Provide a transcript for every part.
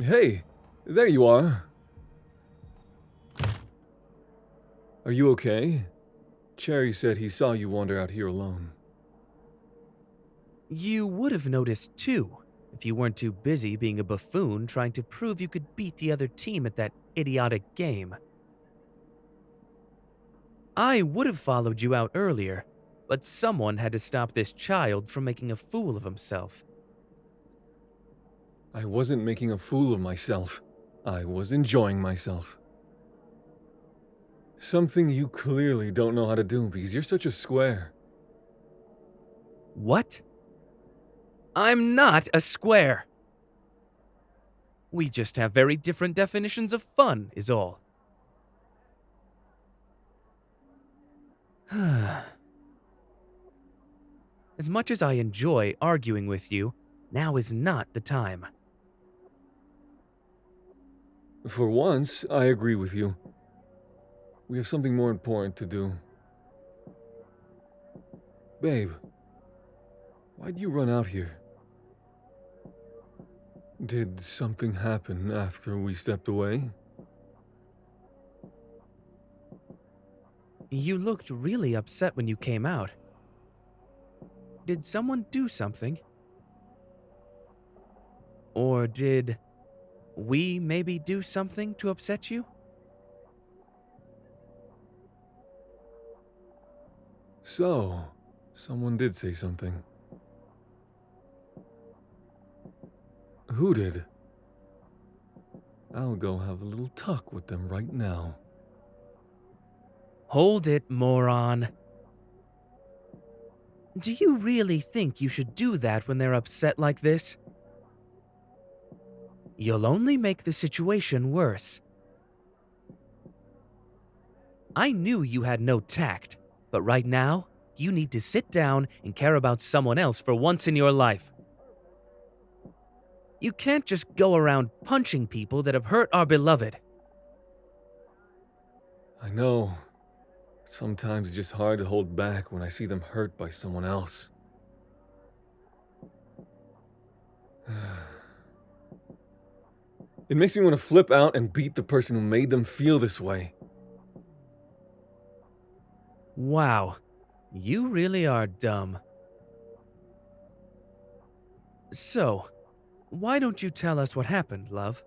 Hey, there you are. Are you okay? Cherry said he saw you wander out here alone. You would have noticed too, if you weren't too busy being a buffoon trying to prove you could beat the other team at that idiotic game. I would have followed you out earlier, but someone had to stop this child from making a fool of himself. I wasn't making a fool of myself. I was enjoying myself. Something you clearly don't know how to do because you're such a square. What? I'm not a square. We just have very different definitions of fun, is all. As much as I enjoy arguing with you, now is not the time. For once, I agree with you. We have something more important to do. Babe, why'd you run out here? Did something happen after we stepped away? You looked really upset when you came out. Did someone do something? Or did we maybe do something to upset you? So, someone did say something. Who did? I'll go have a little talk with them right now. Hold it, moron. Do you really think you should do that when they're upset like this? You'll only make the situation worse. I knew you had no tact, but right now, you need to sit down and care about someone else for once in your life. You can't just go around punching people that have hurt our beloved. I know. Sometimes it's just hard to hold back when I see them hurt by someone else. It makes me want to flip out and beat the person who made them feel this way. Wow, you really are dumb. So, why don't you tell us what happened, love?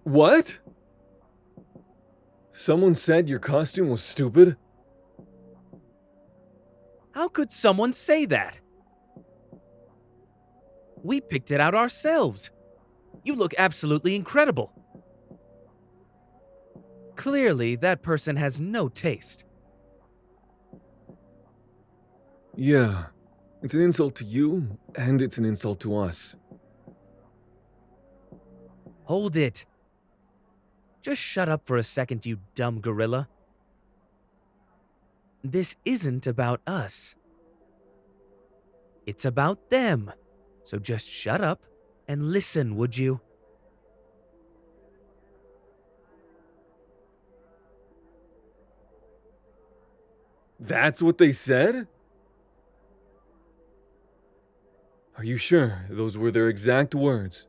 What? Someone said your costume was stupid? How could someone say that? We picked it out ourselves. You look absolutely incredible. Clearly, that person has no taste. Yeah, it's an insult to you, and it's an insult to us. Hold it. Just shut up for a second, you dumb gorilla. This isn't about us. It's about them. So just shut up and listen, would you? That's what they said? Are you sure those were their exact words?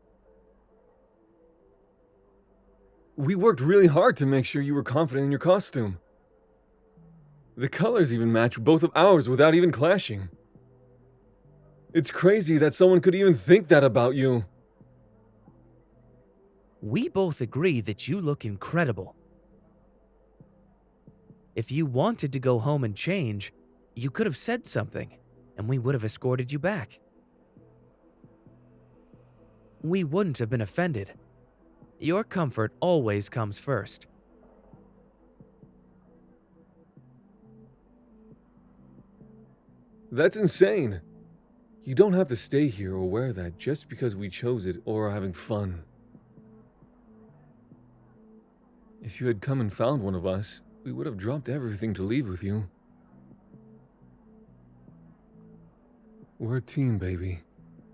We worked really hard to make sure you were confident in your costume. The colors even match both of ours without even clashing. It's crazy that someone could even think that about you. We both agree that you look incredible. If you wanted to go home and change, you could have said something, and we would have escorted you back. We wouldn't have been offended. Your comfort always comes first. That's insane. You don't have to stay here or wear that just because we chose it or are having fun. If you had come and found one of us, we would have dropped everything to leave with you. We're a team, baby.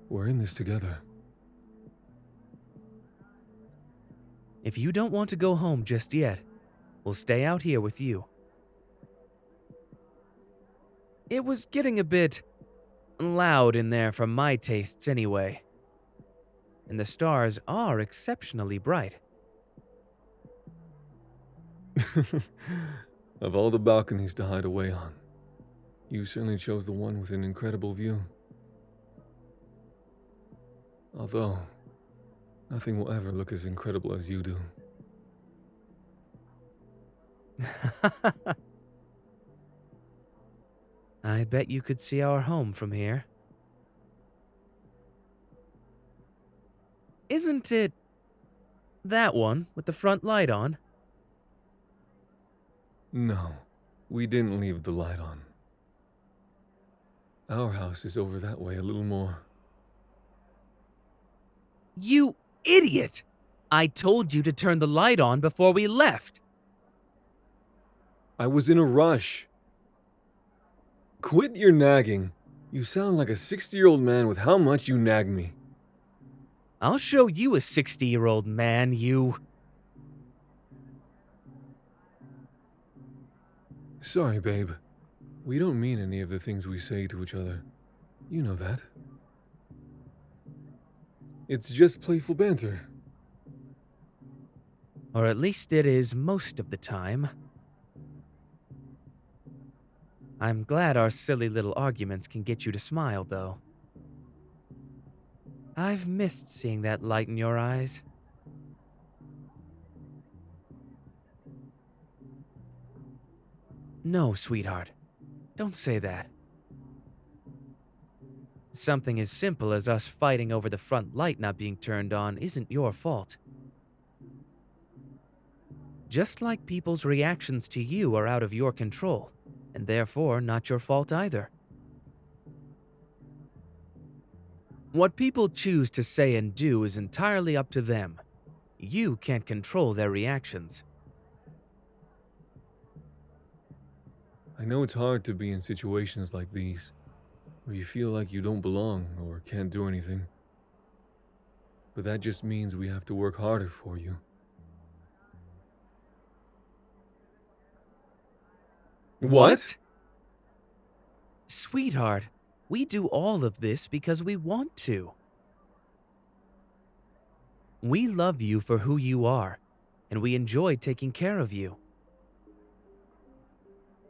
We're in this together. If you don't want to go home just yet, we'll stay out here with you. It was getting a bit loud in there for my tastes anyway. And the stars are exceptionally bright. Of all the balconies to hide away on, you certainly chose the one with an incredible view. Although, nothing will ever look as incredible as you do. I bet you could see our home from here. Isn't it that one with the front light on? No, we didn't leave the light on. Our house is over that way a little more. You idiot! I told you to turn the light on before we left. I was in a rush. Quit your nagging. You sound like a 60-year-old man with how much you nag me. I'll show you a 60-year-old man, you... Sorry, babe. We don't mean any of the things we say to each other. You know that. It's just playful banter. Or at least it is most of the time. I'm glad our silly little arguments can get you to smile, though. I've missed seeing that light in your eyes. No, sweetheart. Don't say that. Something as simple as us fighting over the front light not being turned on isn't your fault. Just like people's reactions to you are out of your control, and therefore not your fault either. What people choose to say and do is entirely up to them. You can't control their reactions. I know it's hard to be in situations like these, where you feel like you don't belong or can't do anything. But that just means we have to work harder for you. What? Sweetheart, we do all of this because we want to. We love you for who you are, and we enjoy taking care of you.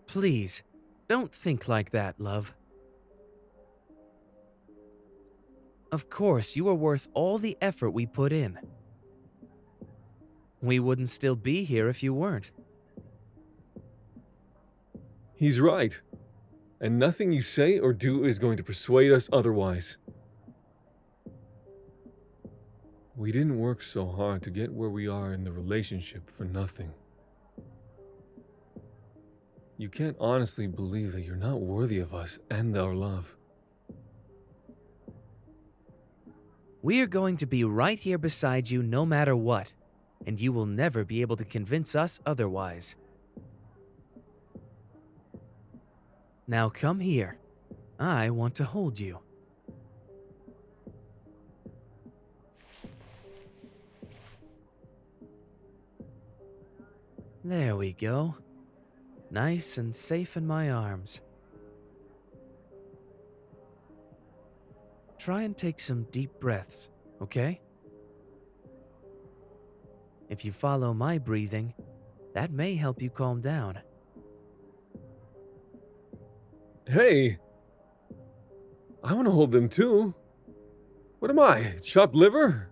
Please, don't think like that, love. Of course, you are worth all the effort we put in. We wouldn't still be here if you weren't. He's right. And nothing you say or do is going to persuade us otherwise. We didn't work so hard to get where we are in the relationship for nothing. You can't honestly believe that you're not worthy of us and our love. We are going to be right here beside you no matter what, and you will never be able to convince us otherwise. Now come here. I want to hold you. There we go. Nice and safe in my arms. Try and take some deep breaths, okay? If you follow my breathing, that may help you calm down. Hey! I want to hold them too. What am I, chopped liver?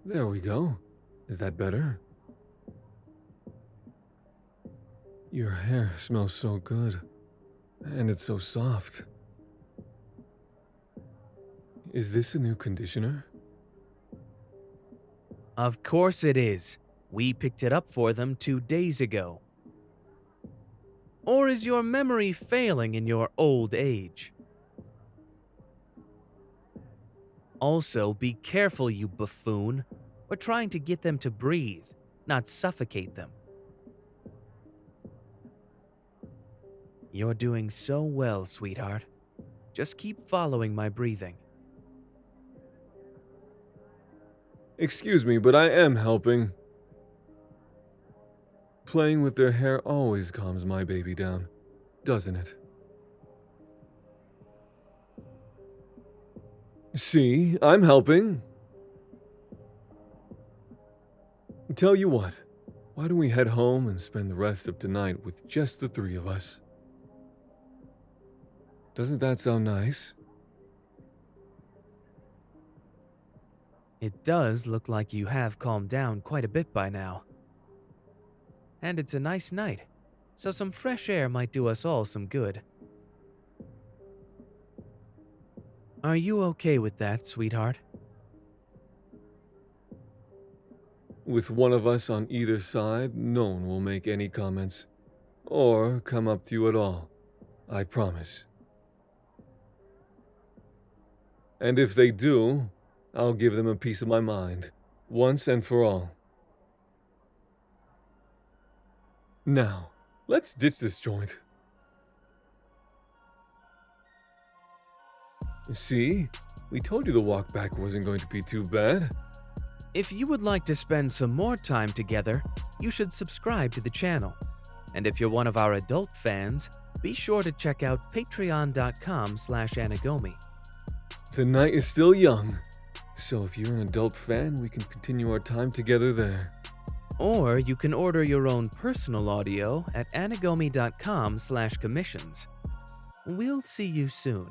There we go. Is that better? Your hair smells so good. And it's so soft. Is this a new conditioner? Of course it is. We picked it up for them 2 days ago. Or is your memory failing in your old age? Also, be careful, you buffoon. We're trying to get them to breathe, not suffocate them. You're doing so well, sweetheart. Just keep following my breathing. Excuse me, but I am helping. Playing with their hair always calms my baby down, doesn't it? See, I'm helping. Tell you what, why don't we head home and spend the rest of tonight with just the three of us? Doesn't that sound nice? It does look like you have calmed down quite a bit by now. And it's a nice night, so some fresh air might do us all some good. Are you okay with that, sweetheart? With one of us on either side, no one will make any comments. Or come up to you at all. I promise. And if they do, I'll give them a piece of my mind, once and for all. Now, let's ditch this joint. See? We told you the walk back wasn't going to be too bad. If you would like to spend some more time together, you should subscribe to the channel. And if you're one of our adult fans, be sure to check out patreon.com/Anigomi. The night is still young, so if you're an adult fan, we can continue our time together there. Or you can order your own personal audio at anigomi.com/commissions. We'll see you soon.